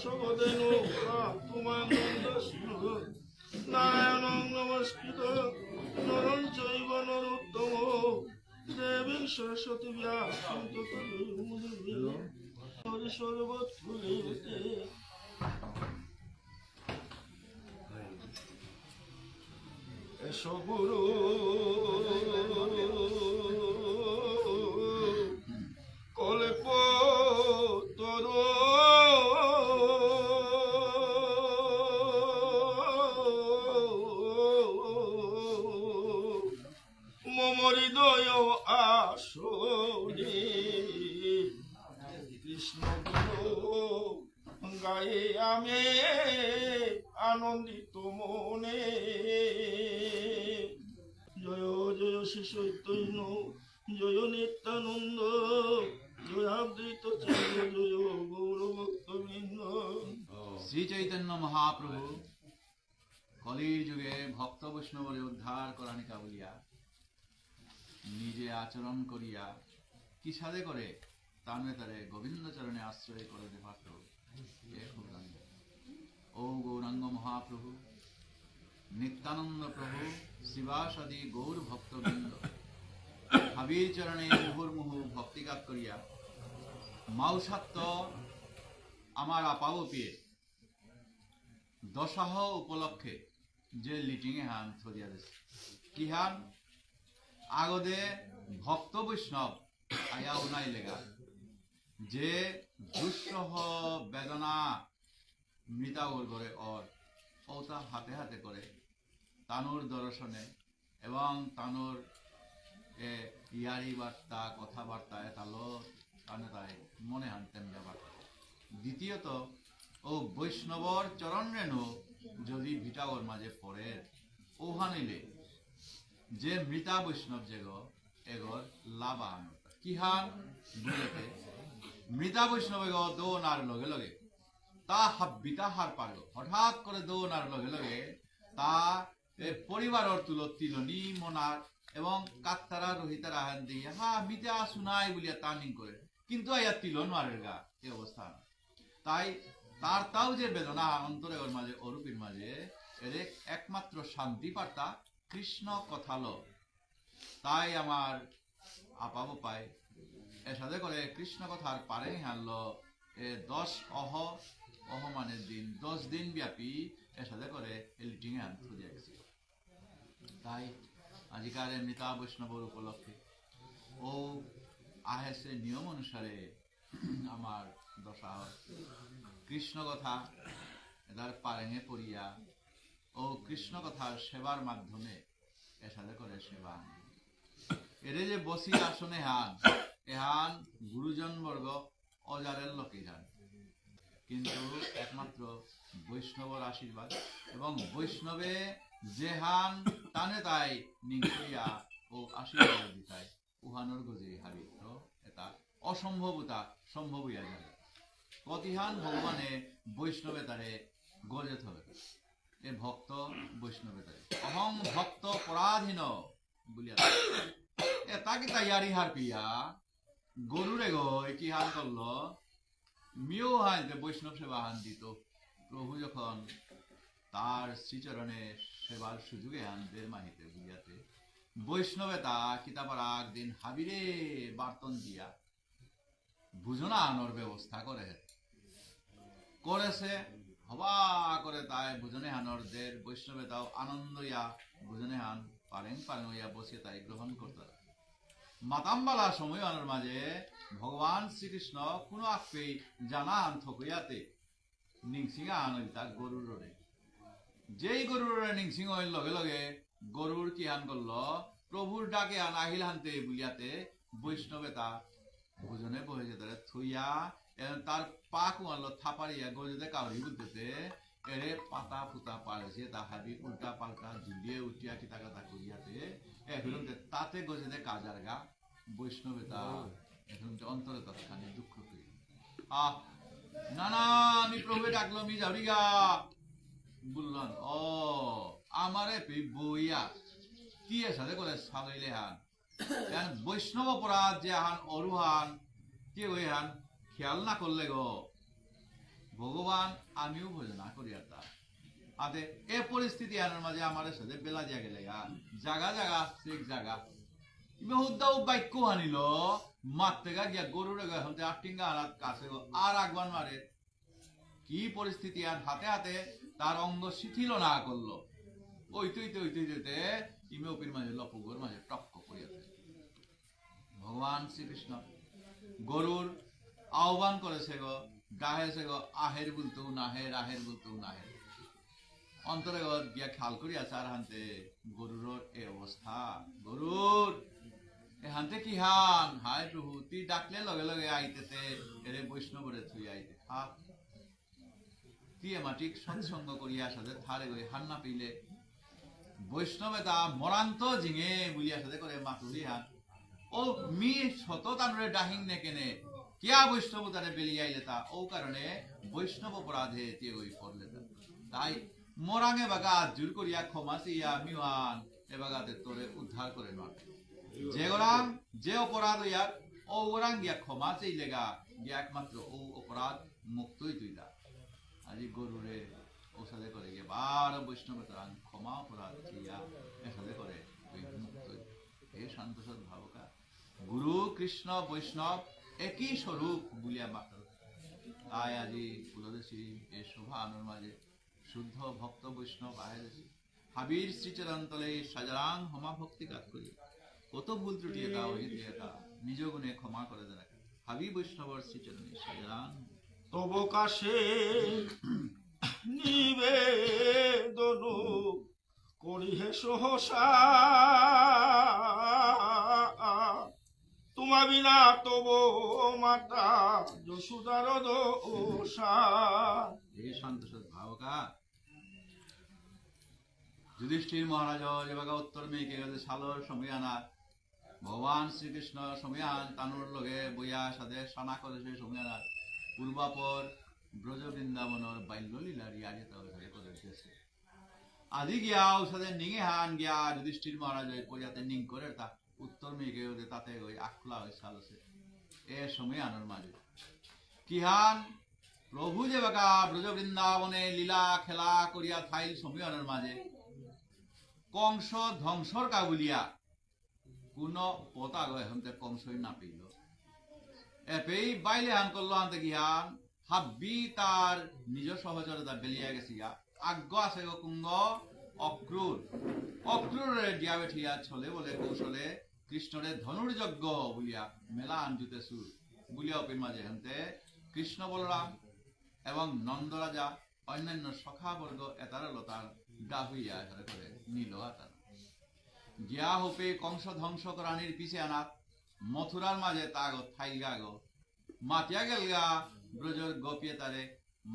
সগদেনু প্রাপ্তুমানন্দস্মৃ নারায়ণং নমস্কৃত নরং চৈব নরোত্তম দেবীং সরস্বতী ব্যাসং ততো জয়মুনি সর্বত্রলীয়তে। এসো গুরু কল্প তরু মম হৃদয় আসরে কৃষ্ণ গুরু গায়ে আমি আনন্দিত মনে। জয় জয় শ্রী চৈতন্য জয় নিত্যানন্দ জয় আবৃত চন্দ্র জয় গৌরভক্তবৃন্দ। শ্রী চৈতন্য মহাপ্রভু কলির যুগে ভক্ত বৈষ্ণবরে উদ্ধার করানিকা বলিয়া নিজে আচরণ করিয়া কি সাধে করে তানে তারে গোবিন্দ চরণে আশ্রয় করে পারত। ও গৌরাঙ্গ মহাপ্রভু নিত্যানন্দ প্রভু শিবাসাদি গৌর ভক্তবৃন্দ হাবির চরণে মুহুর্মুহু ভক্তিকাত করিয়া মাউসাত্ত আমার আপাব পেয়ে দশাহ উপলক্ষে যে লিটিংয়ে হান থরিয়া দিছে কি হান আগদে ভক্ত বৈষ্ণব আয়াও নাই লেগা যে দুঃসহ বেদনা মৃতাগর করে অর ওটা হাতে হাতে করে তানুর দর্শনে এবং তানুর ইয়ারি বার্তা কথাবার্তা এতালো তানে তাই মনে হানতেন ব্যাপার। দ্বিতীয়ত ও বৈষ্ণবর চরণ রেণু যদি ভিটাগর মাঝে পড়ে ওহানিলে যে মৃতা বৈষ্ণব যেগ এগর লাভান কি হান বুঝেতে মৃতা বৈষ্ণব এগ দৌনার লগে লগে তা হাব্বিতা হার পারল হঠাৎ করে দৌনার লগে লগে তা পরিবারের তুলো তিলনি মনার এবং কাত্তারা রোহিতারা হান দিয়ে হা মিতা শুনাই বলিয়া তানিং করে কিন্তু আয়া তিলন মারের গা এই অবস্থা। তাই তার তাও যে বেদনা অন্তরে ওর মাঝে অরূপীর মাঝে এর একমাত্র শান্তি পার্তা কৃষ্ণ কথালো। তাই আমার আপাবো পাই এর সাথে করে কৃষ্ণ কথার পারে হানলো 10 অহ মানের দিন 10 দিন ব্যাপী এর সাথে করে লিটিং এ আনতে দিয়েছে। তাই আজিকার মৃতা বৈষ্ণবর উপলক্ষে ও আহেসে নিয়ম অনুসারে আমার দশা কৃষ্ণ কথা এদার পারেঙে পড়িয়া ও কৃষ্ণ কথার সেবার মাধ্যমে এর সাথে করে সেবা এরে যে বসি আসনে হান এহান গুরুজন বর্গ অজারের লোকে যান কিন্তু একমাত্র বৈষ্ণবর আশীর্বাদ এবং বৈষ্ণবে যে হান টানে তাই নিংসইয়া ও আশীর্বাদ দিতাই উহানোর গজে হারিত এটা অসম্ভবতা সম্ভব হইয়া যাবে। প্রতিহান ভগবানে বৈষ্ণবে তারে গজে হবে এ ভক্ত বৈষ্ণবে তারে অহং ভক্ত পরাধীন বলিয়া এ তাকে তাই ইয়ারি হার পিয়া গরুরে গই কি হান করলো মিও হান বৈষ্ণব সেবা হান দিত। প্রভু যখন তার শ্রীচরণে সেবার সুযোগে আনদের মাহিতে বুঝিয়াতে বৈষ্ণবে তা কিতাবার একদিন হাবিরে বার্তন দিয়া বুঝনা আনোর ব্যবস্থা করেছে হবা করে তাই বুঝনে হানোর দের বৈষ্ণবে তাও আনন্দ ইয়া বুঝনে হান পারেং হইয়া বসিয়ে তাই গ্রহণ করতে মাতাম্বালা সময় আনোর মাঝে ভগবান শ্রীকৃষ্ণ কোনো আকপেই জানা আন থকইয়াতে নিংসিংহা আনইতা গরুর রোডে যেই গরুর নিংসিংহ লগে লগে গরুর কি হান করল প্রভুর ডাকে আন আহিল হানতে বুলিয়াতে বৈষ্ণবে তা ভোজনে বহে যেতে থইয়া তার পা কুমারলো থাপারিয়া গজেতে কাউরি বুঝতে এরে পাতা ফুতা পাড়েছে তা হাবি উল্টা পাল্টা ঝুলিয়ে উঠিয়া কি তাকা করিয়াতে এখন তাতে গজেতে কাজার গা বৈষ্ণবে তা এখন অন্তরে তৎখানি দুঃখ করি আহ না না আমি প্রভু ডাকলো আমি যাবি গা বললেন ও আমারে বইয়া কি সাথে করে সাজাইলে হান বৈষ্ণব অপরাধ যে হান অরুহান কে ওই হান খেয়াল না করলে গো ভগবান আমিও ভোজনা করি আর তা আতে এ পরিস্থিতি আনার মাঝে আমার সাথে বেলা দিয়া গেলে জাগা জাগা ঠিক জাগা হুদ্দাও বাক্য আনিল মারতে গিয়া গরুরে হতে আটিঙ্গা আনার কাছে আর আগবান মারে কি পরিস্থিতি আর হাতে হাতে তার অঙ্গ শিথিল না করলো ওইতে ইমে ওপির মাঝে লপুগোর মাঝে টক্ক করিয়াছে ভগবান শ্রীকৃষ্ণ গরুর আহ্বান করেছে গো ডাহেছে গো আহের বলতো নাহের আহের বলতো নাহের অন্তরে গিয়া খেয়াল করিয়াছে আর হানতে গরুর এ অবস্থা গরুর এহানতে কি হান হায় প্রভু তুই ডাকলে লগে লগে আইতেতে এরে বৈষ্ণবরে থুই আইতে হা তুই মাটিক সৎসঙ্গ করিয়া সাথে থারে গই হান্না পিলে বৈষ্ণবে তা মরান্ত জিঙে বুলিয়া সাথে করে মাতুলি হান ও মি শত তানরে ডাহিং নে কেনে কিয়া বৈষ্ণব তারে বেলিয়ে আইলে তা ও কারণে বৈষ্ণব অপরাধে তে ওই করলে তা তাই মরাঙে বাগা জোর করিয়া ক্ষমাসিয়া মিওয়ান এ বাগাতে তোরে উদ্ধার করে নয় যে গোরাম যে অপরাধ হইয়া ও ওরাং গিয়া ক্ষমা চাইলেগা গিয়া একমাত্র ও অপরাধ মুক্তই তুইলা আজি গরুরে ও সাথে করে গিয়ে বার বৈষ্ণব তারান ক্ষমা অপরাধ চাইয়া এ সাথে করে ওই মুক্তই হে শান্তসৎ ভাবকা গুরু কৃষ্ণ বৈষ্ণব একই স্বরূপ বুলিয়া মাত্র তাই আজি কুলদেশী এ শোভা আনোর মাঝে শুদ্ধ ভক্ত বৈষ্ণব আহেছি হাবির শ্রীচরণ তলে সাজারাং হমা ভক্তি কাজ করি কত ভুল ত্রুটি একা হইতে একা নিজ গুণে ক্ষমা করে দেন হাবি বৈষ্ণবর শ্রীচরণে সাজারাং তব কাশে নিবেদন করি হে সহসা তোমা বিনা তব মাতা যশোদার দোষা হে শান্তসৎ ভাবকা যুধিষ্ঠির মহারাজ যেবাগা উত্তর মেয়েকে সালর সময়ানার ভগবান শ্রীকৃষ্ণ সময়ান তানুর লগে বইয়া সাথে সানা করেছে সময়ানার পূর্বাপর ব্রজ বৃন্দাবনের বাল্য লীলা রিয়াজে করেছে আজি গিয়া সাথে নিঙে হান গিয়া যুধিষ্ঠির মহারাজ পর্যাতে নিং করে তা উত্তর মেয়েকে তাতে ওই আখলা হয়ে সালছে এ সময়ানোর মাঝে কি হান প্রভু যে বাগা ব্রজ বৃন্দাবনে লীলা খেলা করিয়া থাইল সময়ানোর মাঝে কংস ধ্বংসর কাবুলিয়া কোন পতা গয় হতে কংসই না পেল এপেই বাইলে হান করলো হানতে গিয়ান হাব্বি তার নিজ সহচরতা বেলিয়া গেছি আজ্ঞ আছে গো কুঙ্গ অক্রুর অক্রুরে দিয়া বেঠিয়া ছলে বলে কৌশলে কৃষ্ণরে ধনুর্যজ্ঞ বলিয়া মেলা আনজুতে সুর বলিয়া অপির মাঝে হানতে কৃষ্ণ বলরাম এবং নন্দ রাজা অন্যান্য সখাবর্গ এতার লতার ডা হইয়া করে নিল আতার গিয়া হোপে কংস ধ্বংস করানির পিছে আনাত মথুরার মাঝে তাগ থাইগা গো মাতিয়া গেল গা ব্রজর গোপিয়ে তারে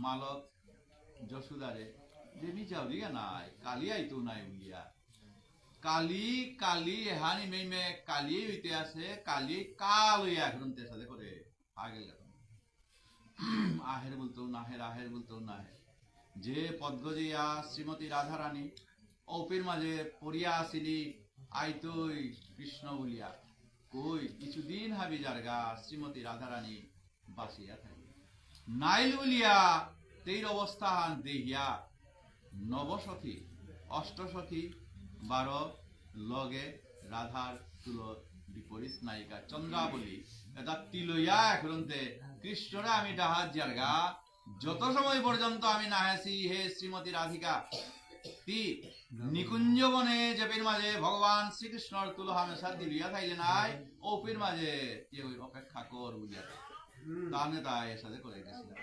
মালক যশোদারে দেবী যাও দিগা নাই কালি আইতো নাই বলিয়া কালি কালি এহানি মেমে কালি হইতে আছে কালি কাল হইয়া ঘুরতে সাথে করে আগেল আহের বলতো নাহের আহের বলতো নাহের যে পদ্মজিয়া শ্রীমতী রাধারানী অপির মাঝে পড়িয়া আসিলি আইতই কৃষ্ণ বলিয়া কই কিছুদিন হাবি জারগা শ্রীমতী রাধারানী বাসিয়া থাকি নাইল বলিয়া তেইর অবস্থান দেহিয়া নবসখী অষ্টসখী 12 লগে রাধার তুল বিপরীত নায়িকা চন্দ্রাবলী এটা তিলইয়া এখনতে কৃষ্ণরা আমি ডাহাত জারগা যত সময় পর্যন্ত আমি না হাসি হে শ্রীমতী রাধিকা তি নিকুঞ্জ বনে জেপির মাঝে ভগবান শ্রীকৃষ্ণর তুল হামেশা দিলিয়া থাইলে নাই ওপির মাঝে ওই অপেক্ষা কর বুঝিয়া তাহলে তাই এর সাথে করে গেছিলাম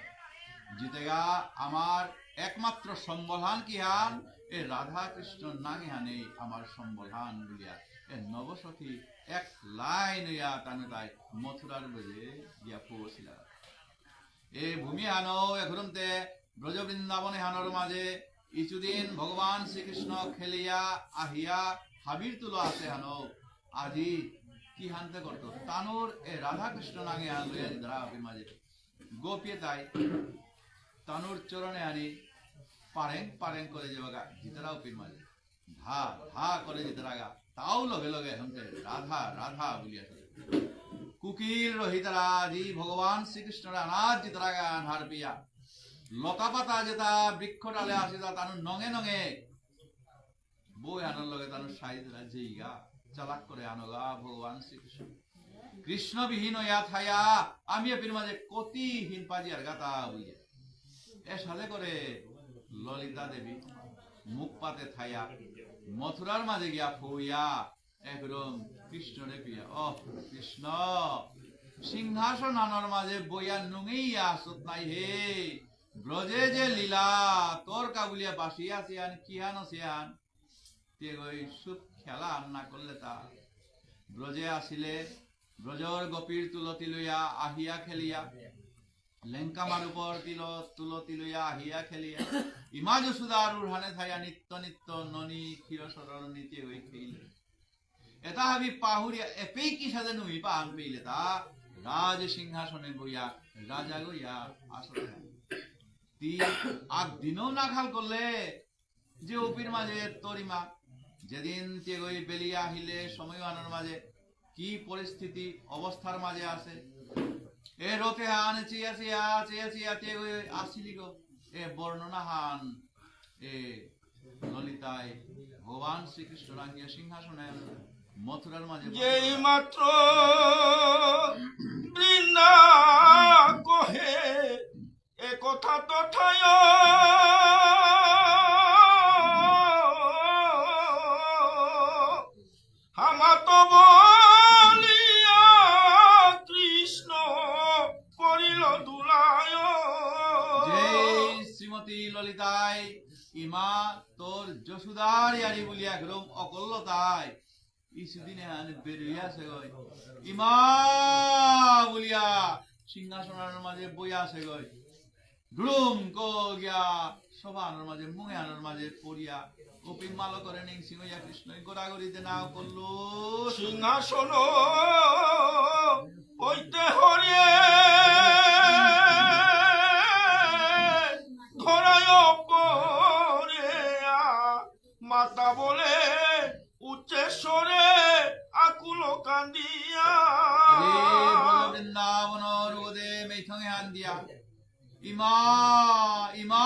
জিতেগা আমার একমাত্র সম্বলহান কি হান এ রাধা কৃষ্ণ নামে হানে আমার সম্বলহান বলিয়া এ নবসখী এক লাইন ইয়া টানে তাই মথুরার বেজে গিয়া পৌঁছিলা এ ভূমি হানো এঘুরন্তে ব্রজ বৃন্দাবনে হানোর মাঝে কিছুদিন ভগবান শ্রীকৃষ্ণ খেলিয়া আহিয়া হাবির তুলো আছে হানো আজি কি হানতে করতো তানুর এ রাধা কৃষ্ণ নাগে হান লইয়া ধরা হাবির মাঝে গোপিয়ে তাই তানুর চরণে আনি পারেং পারেং করে যে বাগা জিতরা উপির মাঝে ধা ধা করে জিতরাগা তাও লগে লগে হানতে রাধা রাধা বলিয়া কুকিল রহিতরা জি ভগবান শ্রীকৃষ্ণরা আনাজ জিতরাগা হার পিয়া লতা পাতা যেটা বৃক্ষ ডালে আছে তার নঙে নঙে বই আনার লগে তার সাইজ যেইগা চালাক করে আনগা ভগবান শ্রীকৃষ্ণ কৃষ্ণবিহীন ইয়া থায়া আমি এপির মাঝে কতিহীন পাজিয়ার গাতা বুঝে এ সাথে করে ললিতা দেবী মুখ পাতে থায়া মথুরার মাঝে গিয়া ফইয়া একদম কৃষ্ণরে পিয়া ও কৃষ্ণ সিংহাসন আনার মাঝে বইয়া নুঙেইয়া আসত নাই হে ব্রজে যে লীলা তোর কাবুলিয়া বাসিয়া সিয়ান কিহান সিয়ান তে গই সুখ খেলা না করলে তা ব্রজে আসিলে ব্রজর গোপীর তুলতি লইয়া আহিয়া খেলিয়া লেঙ্কামার উপর তুলতি লইয়া আহিয়া খেলিয়া ইমা যশোদার উড়ানে থাইয়া নিত্য নিত্য ননী ক্ষীর সরল নীতি হই খেইলে এটা হাবি পাহুরিয়া এপেই কি সাজে নুই পান পেইলে তা রাজ সিংহাসনে বইয়া রাজা গইয়া আসলে তি আগ দিনও না খাল করলে যে অপির মাঝে তরিমা যেদিন তে গই বেলিয়া আহিলে সময় আনার মাঝে কি পরিস্থিতি অবস্থার মাঝে আছে এ রতে হান চিয়া চিয়া চিয়া চিয়া তে গই আসিলি গো এ বর্ণনা হান এ ললিতায় ভগবান শ্রীকৃষ্ণ রাঙ্গিয়া সিংহাসনে মথুরার মাঝে যেই মাত্র বৃন্দা কহে এ কথা তথায় হামাত বলিয়া কৃষ্ণ করিল দুলায় জয় শ্রীমতী ললিতায় ইমা তোর যশোদার ইয়ারি বলিয়া একদম অকল্লতায় ইসুদিনে আনে বেরিয়ে আসে গই ইমা বলিয়া সিংহাসনের মাঝে বইয়া আসে গই ড্রুম কো গিয়া সভানোর মাঝে মুঙে আনোর মাঝে পড়িয়া কপি মালো করে নিং সিংহইয়া কৃষ্ণ গোড়াগড়িতে নাও করলো সিংহাসন হইতে হরিয়ে ধরায় পরে মাতা বলে উচ্চেশ্বরে আকুল কান্দিয়া বৃন্দাবন রোদে মেথঙে হান দিয়া ইমা ইমা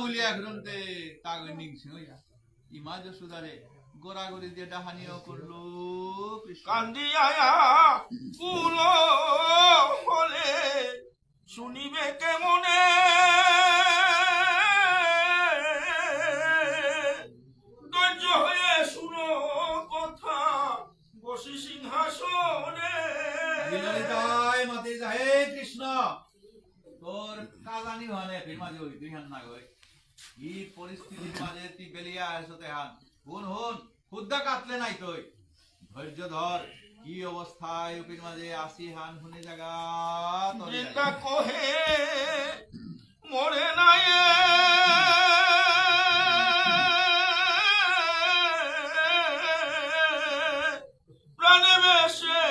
বলিয়া ঘুরন্তে তাগৈ নিং সিংহইয়া ইমা যশোদারে গোড়াগড়ি দিয়ে ডাহানিও করলো কৃষ্ণ কান্দিয়া কুল হলে শুনিবে কেমনে ধৈর্য হয়ে শুনো কথা বসি সিংহাসনে ললিতায় মাতে হে কৃষ্ণ তোর কাজানি হনে ফিরমাজে হই দুই হান না গই ই পরিস্থিতির মাঝে তুই বেলিয়া আসতে হান হুন হুন খুদ্দা কাটলে নাই তুই ধৈর্য ধর কি অবস্থায় উপির মাঝে আসি হান হুনে জায়গা বৃন্দা কহে মরে নাই প্রাণে বেশে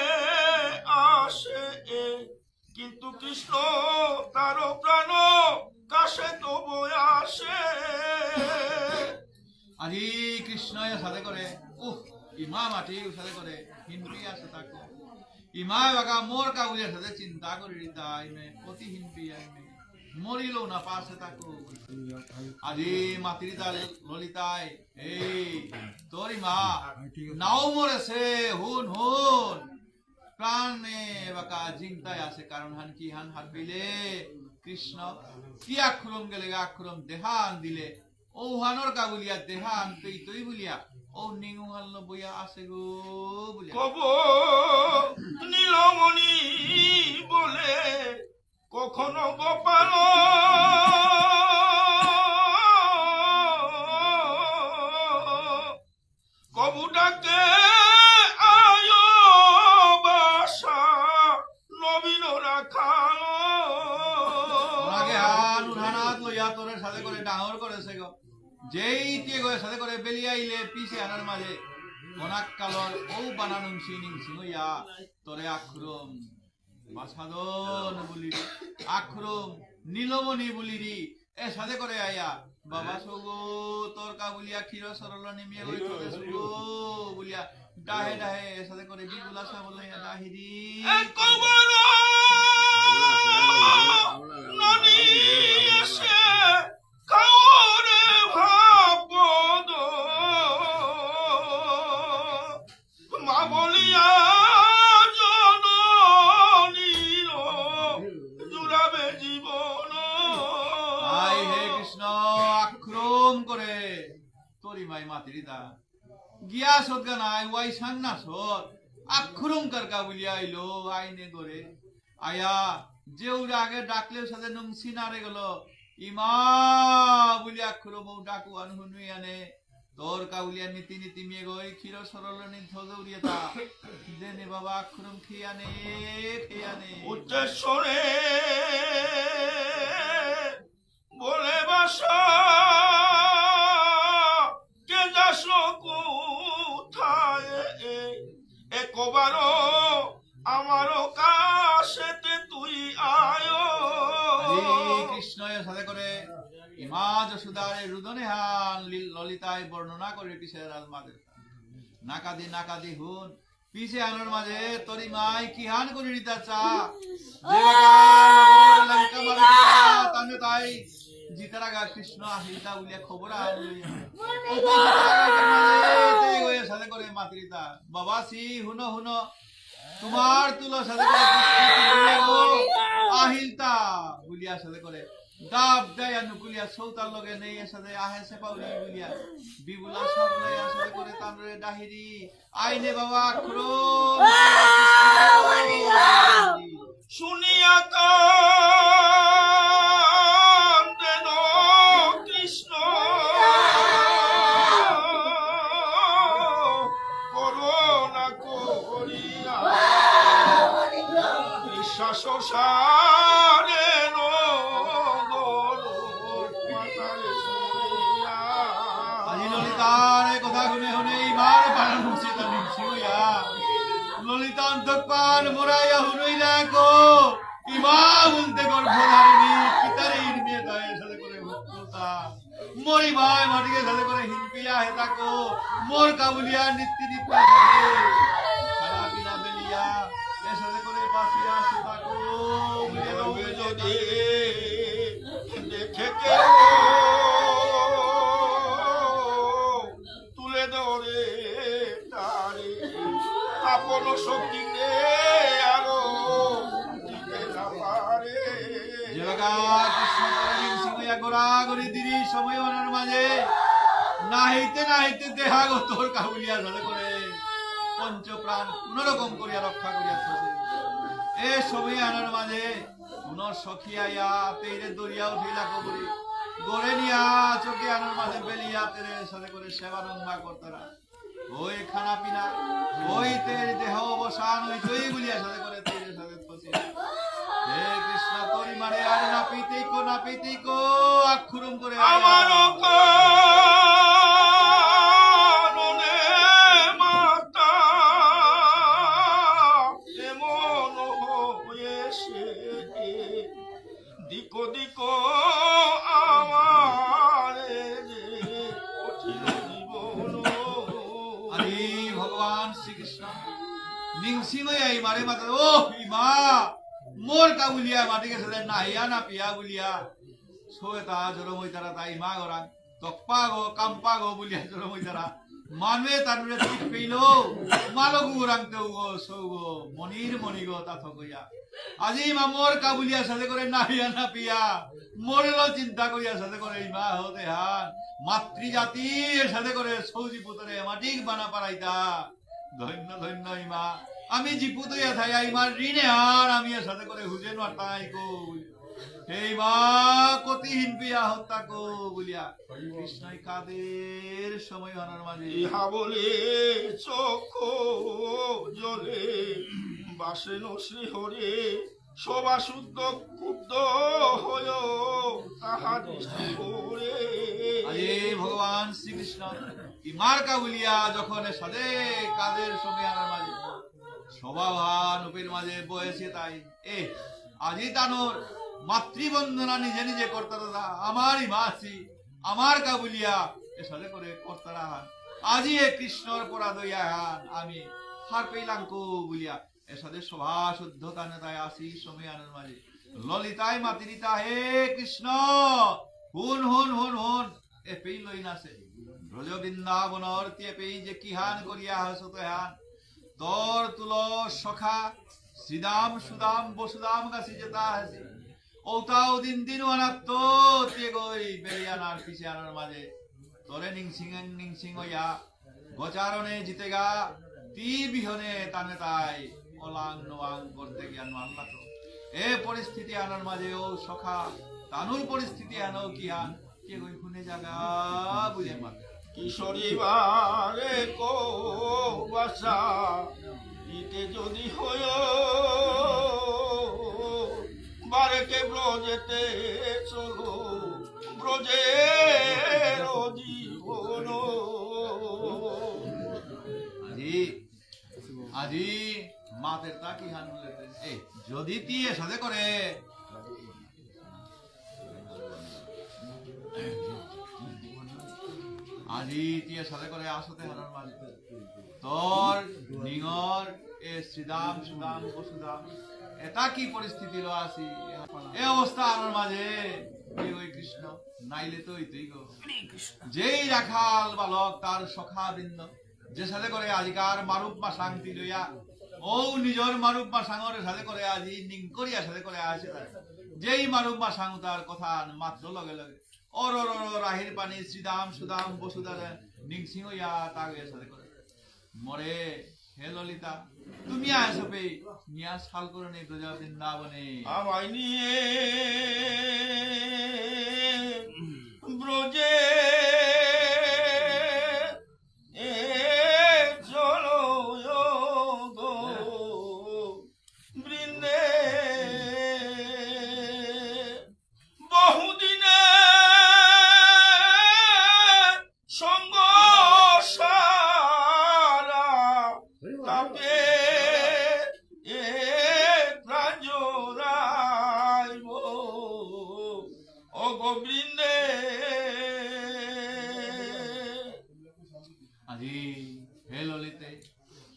আসে কিন্তু কৃষ্ণ তার প্রাণ কাশে তবু আসে আজি কৃষ্ণয় সাথে করে উহ ইমা মাটি সাথে করে হিন্দি আছে তাকো ইমা বাগা মোর কাউলিয়ার সাথে চিন্তা করি তাই মে অতি হিন্দি আইমে মরিলো না পাশে তাকো আজি মাতৃ ললিতায় এই তোর মা নাও মরেছে হুন হুন প্রাণে বাকা চিন্তায় আছে কারণ হান কি হান হাত পেলে কৃষ্ণ কি আক্ষরম গেলে আক্ষরম দেহান দিলে ও হানোর কাবুলিয়া দেহান পেই তুই বলিয়া ও নিঙু হাল বইয়া আছে গো বলিয়া কব নীলমণি বলে কখনো গোপাল কবুটাকে আয় বাসা নবীন রাখাল আগে হান উঠানাত লইয়া তোরে সাথে করে ডাঙর করেছে গো যেই tie গো সাথে করে বেলিয়াইলে পিছে আনার মাঝে অনাক কালর ও বানানুম সিনিং সিংহইয়া তোরে আক্ষরম বাসাদন বলিরি আক্ষরম নীলমণি বলিরি এ সাথে করে আয়া বাবা সগো তোর কাবুলিয়া ক্ষীর সরল নিমিয়ে গই তোরে সগো বলিয়া ডাহে ডাহে সাথে করে বিগুলা সাবলে ডাহিরি একবার নদী এসে কাউরে ভাবদ মা বলিয়া জননীর জুড়াবে জীবন। আই হে কৃষ্ণ আক্রম করে তোরি মাই মাতৃতা গিয়া সদগা নাই ওয়াই সান্না সদ আক্রম কারকা বলিয়া আইলো আইনে করে আয়া যে উড়ে আগে ডাকলেও সাথে নুমসি নারে গেল ইমা বলি আক্রম ডাকু আনহুনুই আনে তোর কাউলিয়া নীতি নীতি মেয়ে গই ক্ষীর সরল নিধ উড়িয়ে তা দেনে বাবা আক্রম খেয়ানে খেয়ানে উচ্চস্বরে বলে বাসা কে যাস কোথায় একবারও আমারও কাছেতে তুই আয়। কৃষ্ণ সাথে করে ইমা যশোদারে রুদনে হান ললিতায় বর্ণনা করে পিছের মাঝে নাকাদি নাকাদি হুন পিছে আনোর মাঝে তরি মাই কি হান করে রিতা চা লঙ্কা মারে তানে তাই জিতারা গা কৃষ্ণ আহিতা উলিয়া খবর আনলে সাথে করে মাতৃতা বাবা সি হুনো হুনো তোমার তুলো সাথে করে আহিলতা বুলিয়া সাথে করে দাব দেয়া নুকুলিয়া সৌতার লগে নেই সাথে আহে সে পাউলি বুলিয়া বিবুলা সবলে সাথে করে তানরে ডাহিরি আইনে বাবা আক্রম শুনিয়া কান্দেন কৃষ্ণ করুণা করিয়া বিশ্বাস সারে ললিতার কথা শুনে শুনে এইবার পালন হচ্ছে তার নিশ্চয়য়া ললিতা অন্তঃপান মোরাইয়া হুনুই দেখো ইমা বলতে গর্ভধারিণী কিতারে ইনমিয়ে দেয় সাথে করে ভক্ততা মরি ভাই মাটিকে সাথে করে হিনপিয়া হেতাকো মোর কাবুলিয়া নিত্য নিত্য খানা পিনা বেলিয়া এর সাথে করে বাসিয়া সুতাকো যদি দেখে কেউ তুলে ধরে তারে আপন শক্তিতে আরো দিতে না পারে। জগা কৃষ্ণ করিম সিংহয়া গোরাগরি দিরি সময় ওনার মাঝে নাহিতে নাহিতে দেহাগ তোর কাবুলিয়া ধরে করে পঞ্চ প্রাণ কোনরকম করিয়া রক্ষা করিয়া থাকে এ সময় আনার মাঝে পুনর সখিয়া তেইরে দরিয়া উঠিলা কবরি গড়ে নিয়া চোখে আনার মাঝে বেলিয়া তেরে সাথে করে সেবা রঙ্গা করতারা ওই খানা পিনা ওই তের দেহ অবসান ওই তৈ বলিয়া সাথে করে তেরে সাথে ফসি হে কৃষ্ণ তোরি মারে আর না পিতেই কো আক্ষুরম করে আমার কারণে মাতা এমন হয়েছে দিকো দিকো আমার কঠিন জীবন। আরে ভগবান শ্রীকৃষ্ণ নিংসিময় এই মারে মাতা ও ইমা মোর কাবুলিয়া মাটিকে সাথে নাহিয়া না পিয়া বুলিয়া সোয়েতা জরমই তারা তাই মা গরা তপ্পা গো কাম্পা গো বুলিয়া জরমই তারা মানবে তানুরে ঠিক পেইলো মালগু রাংতে গো সৌগো মনির মনি গো তা থকইয়া আজি মা মোর কাবুলিয়া সাথে করে নাহিয়া না পিয়া মোরেলো চিন্তা করিয়া সাথে করে ইমা হতে হান মাতৃজাতির সাথে করে সৌজি পুতরে মাটিক বানা পারাইতা ধন্য ধন্য ইমা আমি জিপুত হইয়া থাই ইমার ঋণে আর আমি এর সাথে করে হুজে নাটাই কো এই মা কতিহীন পিয়া হত্যা কো বলিয়া কৃষ্ণই কাদের সময় হনার মাঝে ইহা বলে চক্ষু জলে বাসেন শ্রীহরে সবা শুদ্ধ ক্ষুব্ধ হয় তাহা দৃষ্টি করে। আরে ভগবান শ্রীকৃষ্ণ ইমার কাবুলিয়া যখন সাথে কাদের সময় আনার মাঝে স্বভাবান উপের মাঝে বয়েছে তাই এ আজি তানোর মাতৃবন্দনা নিজে নিজে করতারা আমারই মাসি আমার কাবুলিয়া এ সাথে করে করতারা আজি এ কৃষ্ণর পরা দইয়ান আমি হার পেলাম কো বলিয়া এর সাথে সভা শুদ্ধতা নেতায় আসি সময় আনার মাঝে ললিতায় মাতিরিতা হে কৃষ্ণ হুন হুন হুন হুন এ পেই লই নাছে ব্রজ বৃন্দাবনর তে পেই যে কিহান করিয়া হাসত হান তোর তুল সখা শ্রীদাম সুদাম বসুদাম কাছে যেতা হাসি ওতাও দিন দিন অনাত্ম তে গই বেরিয়ানার পিছে আনার মাঝে তোরে নিংসিং হইয়া গোচারণে জিতেগা তি বিহনে টানে তাই অলাং নোয়াং করতে জ্ঞান মানলা তো এ পরিস্থিতি আনার মাঝে ও সখা তানুর পরিস্থিতি আনো কি আন কে গই খুনে জাগা বুঝে মার কিশোরী বারে কো বাসা ইতে যদি হয় বারেকে ব্রজেতে চলো ব্রজের জীবন আজি আজি মাতের তা কি হান বলেতে এই যদি তি এর সাথে করে আজি তিয়া সাথে করে আসতে হানার মাঝে তোর নিঙর এ শ্রীদাম সুদাম বসুদাম এটা কি পরিস্থিতি লো আসি এ অবস্থা আমার মাঝে ওই কৃষ্ণ নাইলে তো তুই গো যেই রাখাল বালক তার সখা বৃন্দ যে সাথে করে আজিকার মারুপ মাসাং লইয়া ও নিজর মারুপ মাসাঙর সাথে করে আজি নিং করিয়া সাথে করে আসে যেই মারুপ মাসাং তার কথা মাত্র লগে লগে ওর রাহির পানি শ্রীদাম সুদাম বসুদার নিংসিং হইয়া তাকে সাথে করে মরে হে ললিতা তুমি আসবে নিয়া সাল করে নেই ব্রজ বৃন্দাবনে আমায় নিয়ে ব্রজে চলো গো বৃন্দে বহুদিনে সঙ্গ সারা তাপে প্রাঞ্জরাইব ও গোবৃন্দে আজি হে ললিতে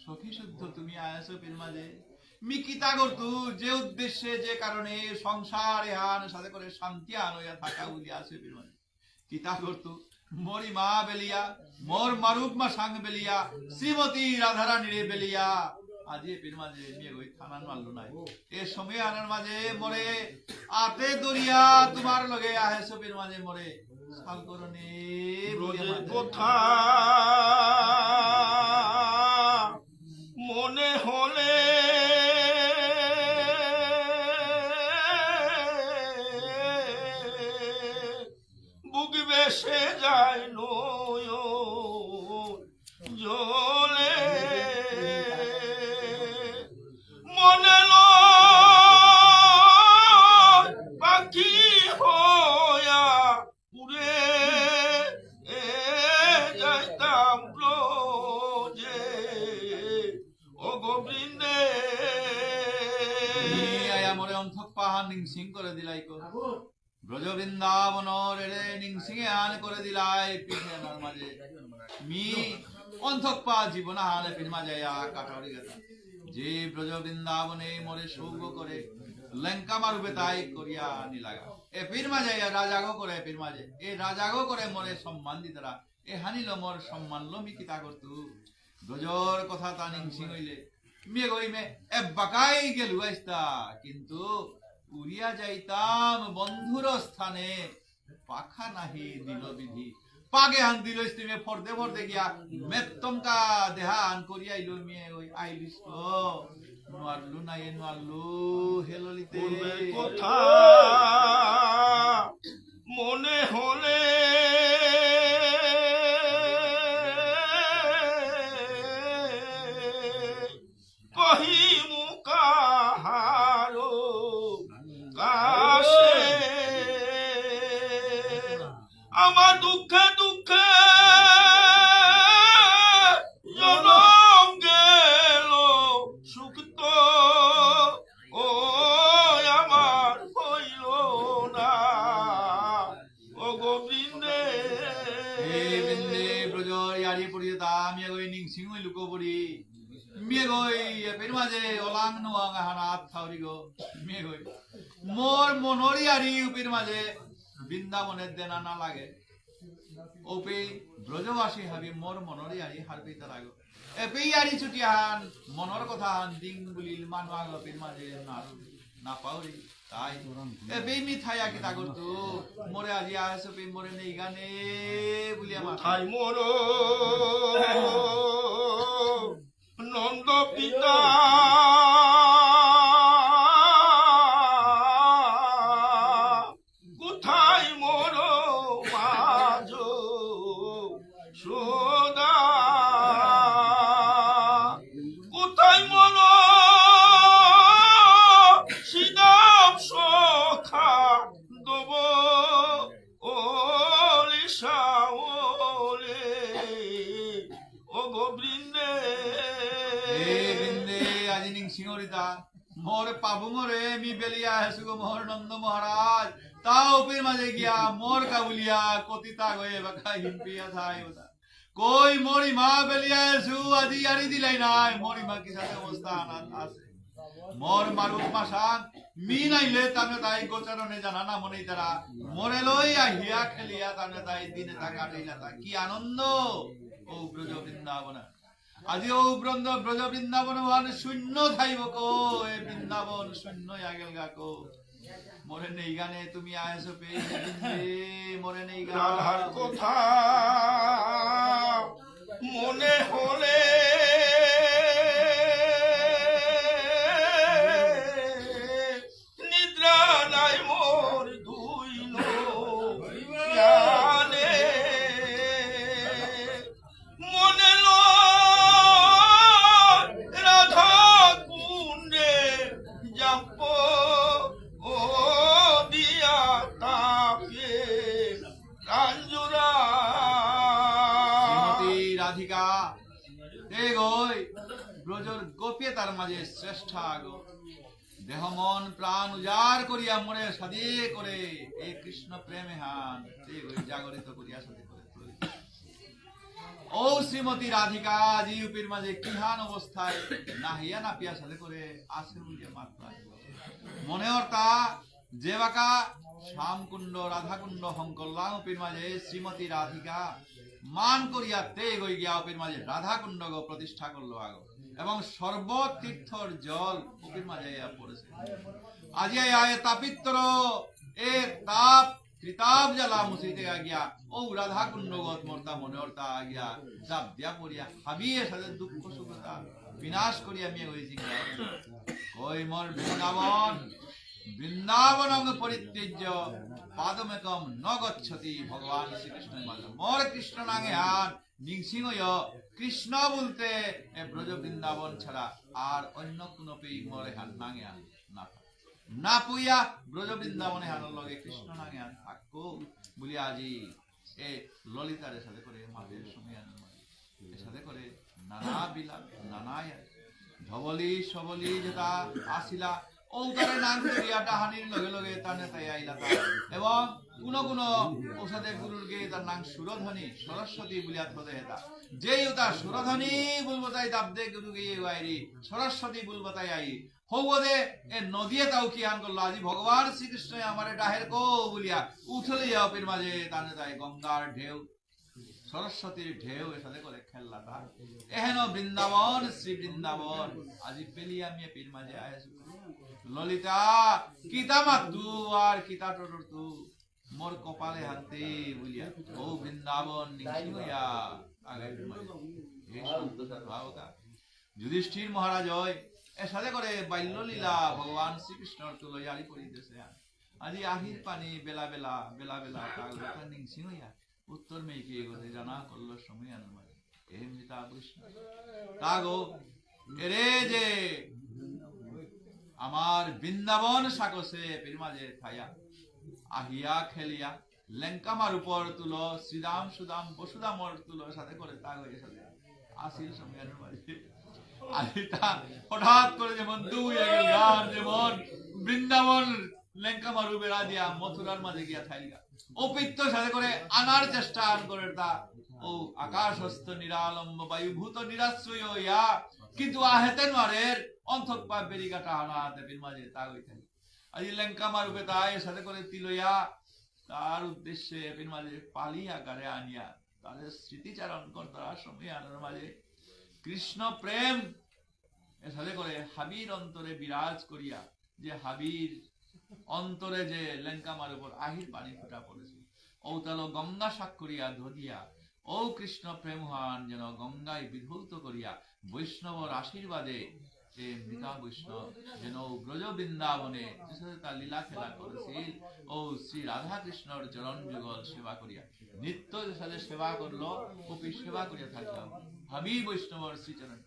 সখী শুদ্ধ তুমি আয়াসো পীর মাঝে মিকিতা করতু যে উদ্দেশ্যে যে কারণে সংসার এহান সাথে করে শান্তি আন হইয়া থাকা বলি আছে পীর মাঝে কিতা করতু মরি মা বেলিয়া মোর মারুপ মা সাং বেলিয়া শ্রীমতী রাধারানী রে বেলিয়া আজি পীর মাঝে নিয়ে ওই থানান মারলো নাই এ সময় আনার মাঝে মরে আতে দরিয়া তোমার লগে আহেছো পীর মাঝে মরে সাল করনে ব্রজের কথা মনে হলে বুক বেসে যায় নয়ন জলে মনে পাখি হইয়া উড়ে যাইতাম ব্রজে ও গোবৃন্দে আয়া মরে অন্থক পাহাড় নিংসিং করে দিলাই কো ব্রজ বৃন্দাবনর রে নিংসিংয়ে আন করে দিলাই পিঠে আনার মাঝে মি অন্থক পা জীবন হালে পিঠ মাঝে কাটারি গেতা যে ব্রজ বৃন্দাবনে মরে সৌগ করে লঙ্কা মারুবে তাই করিয়া নিলাগা এ পীর মাঝে রাজাগো করে পীর মাঝে এ রাজাগো করে মরে সম্মান দিতরা এ হানিল মোর সম্মান লো মি কিতা করতু ব্রজর কথা তা নিংসিং হইলে মে গই মে এ বাকাই গেলু আইস্তা কিন্তু উড়িয়া যাইতাম বন্ধুর স্থানে পাখা নাহি দিল বিধি পাগে হান দিল তুমি ফরদে ফরদে গিয়া মেত্তমকা দেহান করিয়াইলো মিয়ে ওই আইলিস তো নোয়ারলু নাই নোয়ারলু হে ললিতে পূর্বের কথা মনে হলে কহিমু কাহারো কাছে আমার দুঃখে দুঃখে জনম গেল সুখ তো ও আমার হইল না ও গোবিন্দে হবি মেগই এর মাঝে ওলাং নোয়াং হানাত থাউরি গো মেগই মোর মনরি আরি উপের মাঝে বৃন্দাবনের দেনা না লাগে ওপে ব্রজবাসী হাবি মোর মনরি আরি হারবি তার আগো এপেই আরি ছুটি হান মনর কথা হান দিং বুলিল মানু আগো উপের মাঝে না পাউরি তাই এপেই মি থাইয়া কি তাগর তু মোরে আজি আস পে মোরে নেই গানে বুলি আমার ঠাই মোর নন্দ পিতা কোথায় মোর মাঝ সোদা কোথায় মোর সিদাম সখা দেব ওলে সাওলে ও গোবৃন্দে বৃন্দে আজি নিং সিংহরিতা মোর পাবু মোরে মি বেলিয়া হেসু গো মোর নন্দ মহারাজ তাও উপের মাঝে গিয়া মোর কাবুলিয়া কতিতা গয়ে বাকা হিম্পিয়া থাই ওটা কই মোরি মা বেলিয়া হেসু আজি আরি দিলাই নাই মোরি মা কি সাথে অবস্থা আনাত আছে মোর মারুক মাসান মি নাইলে তানে তাই গোচরণে জানা না মনে তারা মোরে লই আহিয়া খেলিয়া তানে তাই দিনে তা কাটাইলা তা কি আনন্দ ও ব্রজ বৃন্দাবন আজি ও ব্রজ বৃন্দাবন ভান শূন্য থাইব কো এ বৃন্দাবন শূন্য আগেল গা কো মোরে নেই গানে তুমি আয়েছো পে মোরে নেই রাধার গান কথা মনে হলে নিদ্রা নাই মোর দুই নয়নে মনে লয় রাধা কুণ্ডে যাব ও দিয়া তাপে রাঞ্জুরা শ্রীমতী রাধিকা এ গই ব্রজর গোপে তার মাঝে শ্রেষ্ঠ আগো দেহ মন প্রাণ উজাড় করিয়া মনে সাদে করে এই কৃষ্ণ প্রেমে হান এ গই জাগরিত করিয়া সাদে করে তুলি। ও শ্রীমতী রাধিকা জি উপের মাঝে কিহান অবস্থায় নাহিয়া না পিয়া সাদে করে আসে বলিয়া মাত্র মনে অর্থা যে বাকা শ্যামকুণ্ড রাধাকুণ্ড হংকল্লাং উপের মাঝে শ্রীমতী রাধিকা মান করিয়া তে গই গিয়া উপের মাঝে রাধাকুণ্ড গো প্রতিষ্ঠা করলো আগো এবং সর্বতীর্থর জল উপের মাঝে ইয়া পড়েছে আজি আয় তাপিত্র এ তাপ ত্রিতাপ জ্বালা মুছিতে গিয়া ও রাধাকুণ্ড গত মর্তা মনে অর্থা গিয়া জাপ দিয়া পড়িয়া হাবিয়ে সাথে দুঃখ সুখতা বিনাশ করিয়া মিয়ে হয়েছি কই মোর বৃন্দাবন বৃন্দাবন পরিত্যজ্য পাদমেকম ন গচ্ছতি ভগবান শ্রীকৃষ্ণ মোর কৃষ্ণ নাঙে হান নিংসিংহ কৃষ্ণ বলতে এ ব্রজ বৃন্দাবন ছাড়া আর অন্য কোন পেই মোরে হান নাঙে হান না না পুইয়া ব্রজ বৃন্দাবনে হানোর লগে কৃষ্ণ নাঙে হান থাকো বলি আজি এ ললিতার সাথে করে মাদের সময় এর সাথে করে নানা বিলাপ নানা ধবলি সবলি যেটা আসিলা ওটারে নাম করিয়া ডাহানির লগে লগে তানে তাই আইলা এবং কোন ওষাদে গুরুর গে তার নাম সুরধনী সরস্বতী বলিয়া থদে হেতা যেই ওটা সুরধনী বলবো তাই দাবদে গুরু গে আইরি সরস্বতী বলবো তাই আই হবদে এ নদিয়ে তাও কি আন করলো আজি ভগবান শ্রীকৃষ্ণ আমারে ডাহের কো বলিয়া উঠলিয়া অপের মাঝে তানে তাই গঙ্গার ঢেউ সরস্বতীর ঢেউ এর সাথে করে খেললাটা এহেন বৃন্দাবন শ্রী বৃন্দাবন আজি পেলিয়া মিয়ে পীর মাঝে আয়েছো ললিতা কিতা মাতু আর কিতা টটর তু মোর কপালে হাতে বলিয়া ও বৃন্দাবন নিখিয়া আগে এই সন্তোষের ভাবকা যুধিষ্ঠির মহারাজ হয় এর সাথে করে বাল্য লীলা ভগবান শ্রীকৃষ্ণর তো লইয়ারি করিতেছে আজি আহির পানি বেলা বেলা বেলা বেলা কাগজটা নিংসিংহইয়া উত্তর মেয়েকে এগোতে জানা করলো সময় আনন্দ এমনিতা বৈষ্ণব তাগো এরে যে আমার বৃন্দাবন সাকসে মাঝে থাইয়া আহিয়া খেলিয়া লেঙ্কামার উপর তুলো শ্রীরাম সুদাম বসুদামর তুলো সাথে করে তা হয়ে সাথে আসিল সময়ের মাঝে আহিতা হঠাৎ করে যেমন দুই এগেল গান যেমন বৃন্দাবন লেঙ্কামার বেড়া দিয়া মথুরার মাঝে গিয়া থাইলা অপিত্ত সাথে করে আনার চেষ্টা করে তা ও আকাশস্থ নিরালম্ব বায়ুভূত নিরাশ্রয় ইয়া কিন্তু আহেতে নরের অন্তক পা বেরিকাটা আনাতে বিন মাঝে তা হই থাকে আজি লঙ্কা মারুবে তাই সাথে করে তিলইয়া তার উদ্দেশ্যে বিন মাঝে পালি আকারে আনিয়া তাদের স্মৃতিচারণ করতার আশ্রমে আনার মাঝে কৃষ্ণ প্রেম এর সাথে করে হাবির অন্তরে বিরাজ করিয়া যে হাবির অন্তরে যে লঙ্কামার উপর আহির পানি ফুটা পড়েছে ও তাল গঙ্গা সাক্ষরিয়া ধরিয়া ও কৃষ্ণ প্রেমহান যেন গঙ্গায় বিধৌত করিয়া বৈষ্ণবর আশীর্বাদে যে মৃতা বৈষ্ণব যেন ব্রজ বৃন্দাবনে তার লীলা খেলা করেছিল ও শ্রী রাধা কৃষ্ণর চরণ যুগল সেবা করিয়া নিত্য সাথে সেবা করলো কপি সেবা করিয়া থাকলাম হাবি বৈষ্ণবর শ্রীচরণ